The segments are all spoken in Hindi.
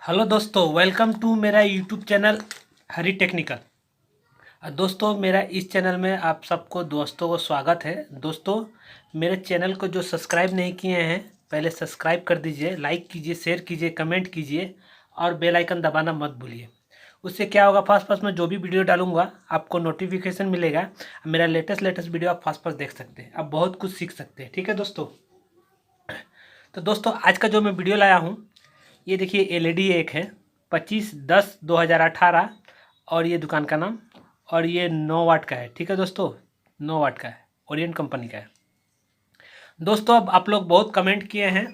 हेलो दोस्तों, वेलकम टू मेरा यूट्यूब चैनल हरी टेक्निकल। दोस्तों, मेरा इस चैनल में आप सबको दोस्तों को स्वागत है। दोस्तों, मेरे चैनल को जो सब्सक्राइब नहीं किए हैं पहले सब्सक्राइब कर दीजिए, लाइक कीजिए, शेयर कीजिए, कमेंट कीजिए और बेल आइकन दबाना मत भूलिए। उससे क्या होगा, फास्ट फास्ट में जो भी वीडियो डालूंगा आपको नोटिफिकेशन मिलेगा। मेरा लेटेस्ट वीडियो आप फास्ट फास्ट देख सकते हैं, आप बहुत कुछ सीख सकते हैं। ठीक है दोस्तों। तो दोस्तों, आज का जो मैं वीडियो लाया हूँ, ये देखिए एलईडी एक है 25/10/2018 और ये दुकान का नाम, और ये 9 वाट का है। ठीक है दोस्तों, 9 वाट का है, ओरिएंट कंपनी का है। दोस्तों, अब आप लोग बहुत कमेंट किए हैं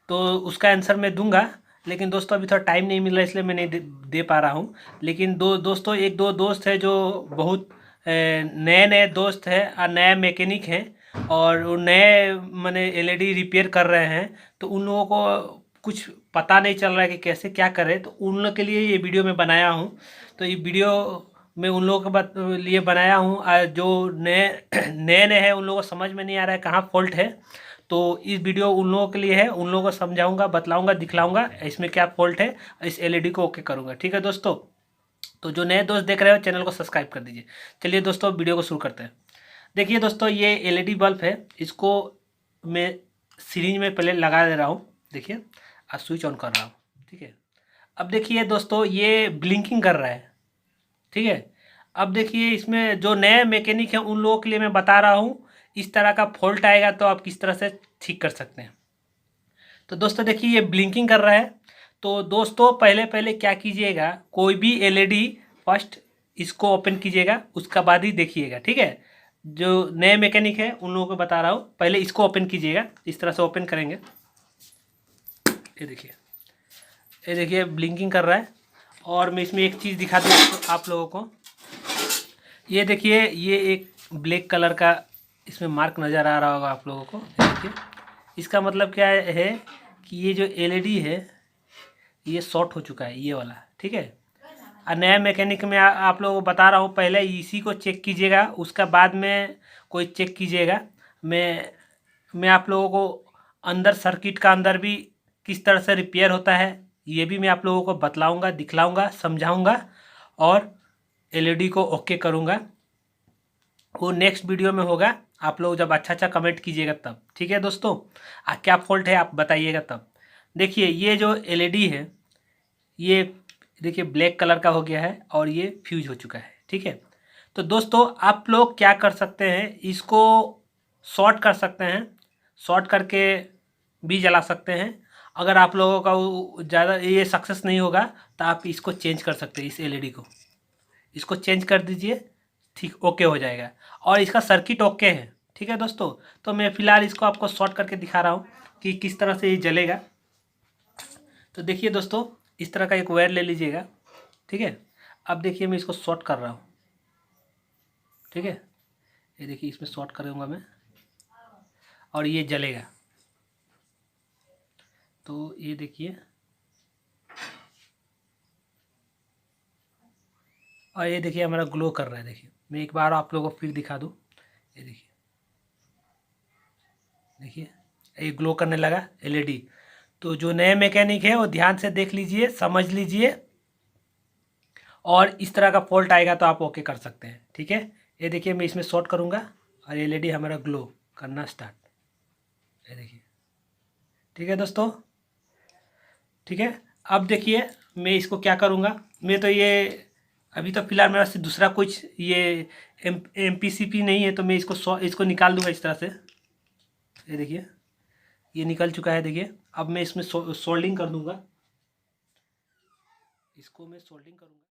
तो उसका आंसर मैं दूंगा, लेकिन दोस्तों अभी थोड़ा टाइम नहीं मिल रहा इसलिए मैं नहीं दे पा रहा हूँ। लेकिन दोस्तों, एक दो दोस्त है जो बहुत नए नए दोस्त हैं और नए मैकेनिक हैं और वो नए मैंने एलईडी रिपेयर कर रहे हैं, तो उन लोगों को कुछ पता नहीं चल रहा है कि कैसे क्या करें, तो उन लोगों के लिए ये वीडियो मैं बनाया हूँ। तो ये वीडियो मैं उन लोगों के लिए बनाया हूँ जो नए नए नए हैं, उन लोगों को समझ में नहीं आ रहा है कहाँ फॉल्ट है। तो इस वीडियो उन लोगों के लिए है, उन लोगों को समझाऊंगा, बतलाऊंगा, दिखलाऊंगा इसमें क्या फॉल्ट है, इस एलईडी को ओके करूंगा। ठीक है दोस्तों। तो जो नए दोस्त देख रहे हो चैनल को सब्सक्राइब कर दीजिए। चलिए दोस्तों, वीडियो को शुरू करते हैं। देखिए दोस्तों, ये एलईडी बल्ब है, इसको मैं सीरीज में पहले लगा दे रहा हूँ। देखिए, और स्विच ऑन कर रहा हूँ। ठीक है। अब देखिए दोस्तों, ये ब्लिंकिंग कर रहा है। ठीक है। अब देखिए, इसमें जो नए मैकेनिक हैं उन लोगों के लिए मैं बता रहा हूँ, इस तरह का फॉल्ट आएगा तो आप किस तरह से ठीक कर सकते हैं। तो दोस्तों देखिए, ये ब्लिंकिंग कर रहा है। तो दोस्तों, पहले पहले क्या कीजिएगा, कोई भी एलईडी फर्स्ट इसको ओपन कीजिएगा, उसका बाद ही देखिएगा। ठीक है। जो नए मैकेनिक है उन लोगों को बता रहा हूँ, पहले इसको ओपन कीजिएगा। इस तरह से ओपन करेंगे। ये देखिए, ये देखिए ब्लिंकिंग कर रहा है। और मैं इसमें एक चीज़ दिखा दूँ आप लोगों को। ये देखिए, ये एक ब्लैक कलर का इसमें मार्क नज़र आ रहा होगा आप लोगों को। ये देखिए, इसका मतलब क्या है कि ये जो एलईडी है ये शॉर्ट हो चुका है, ये वाला। ठीक है। और नया मैकेनिक में आप लोगों को बता रहा हूँ, पहले इसी को चेक कीजिएगा, उसका बाद में कोई चेक कीजिएगा। मैं आप लोगों को अंदर सर्किट का अंदर भी किस तरह से रिपेयर होता है ये भी मैं आप लोगों को बतलाऊंगा, दिखलाऊंगा, समझाऊंगा और एलईडी को ओके करूंगा। वो नेक्स्ट वीडियो में होगा। आप लोग जब अच्छा कमेंट कीजिएगा तब। ठीक है दोस्तों। क्या फॉल्ट है आप बताइएगा तब। देखिए, ये जो एलईडी है ये देखिए ब्लैक कलर का हो गया है और ये फ्यूज हो चुका है। ठीक है। तो दोस्तों, आप लोग क्या कर सकते हैं, इसको शॉर्ट कर सकते हैं, शॉर्ट करके भी जला सकते हैं। अगर आप लोगों का ज़्यादा ये सक्सेस नहीं होगा तो आप इसको चेंज कर सकते हैं, इस एलईडी को इसको चेंज कर दीजिए, ठीक ओके हो जाएगा। और इसका सर्किट ओके है। ठीक है दोस्तों। तो मैं फ़िलहाल इसको आपको शॉर्ट करके दिखा रहा हूँ कि किस तरह से ये जलेगा। तो देखिए दोस्तों, इस तरह का एक वायर ले लीजिएगा। ठीक है। अब देखिए, मैं इसको शॉर्ट कर रहा हूँ। ठीक है। ये देखिए, इसमें शॉर्ट करूँगा मैं और ये जलेगा। तो ये देखिए, और ये देखिए हमारा ग्लो कर रहा है। देखिए, मैं एक बार आप लोगों को फिर दिखा दूँ। ये देखिए, देखिए ये ग्लो करने लगा एलईडी। तो जो नए मैकेनिक है वो ध्यान से देख लीजिए, समझ लीजिए, और इस तरह का फॉल्ट आएगा तो आप ओके कर सकते हैं। ठीक है। ये देखिए, मैं इसमें शॉर्ट करूँगा और एलईडी हमारा ग्लो करना स्टार्ट। ये देखिए। ठीक है दोस्तों। ठीक है। अब देखिए, मैं इसको क्या करूँगा, मैं तो ये अभी तो फिलहाल मेरे पास दूसरा कुछ ये एमपीसीपी नहीं है, तो मैं इसको निकाल दूँगा इस तरह से। ये देखिए, ये निकल चुका है। देखिए, अब मैं इसमें सोल्डिंग कर दूँगा, इसको मैं सोल्डिंग करूँगा।